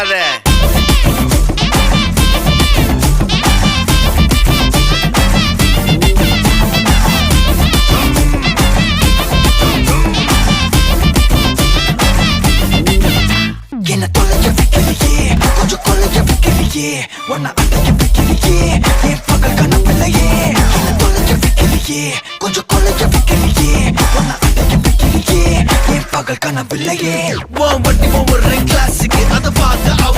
விட்டுறாத. என்ன தொலைய வைக்கலையே, கொஞ்சம் கொலைய வைக்கலையே, உன்னை அடைய வைக்கலையே, என் பகல் கனவில்லையே. என்ன தொலைய வைக்கலையே, கொஞ்சம் கொலைய வைக்கலையே, உன்னை அடைய வைக்கலையே, என் பகல் கனவில்லையே. வண்டி ஒவ்வொரு கிளாஸுக்கு அதை பார்க்க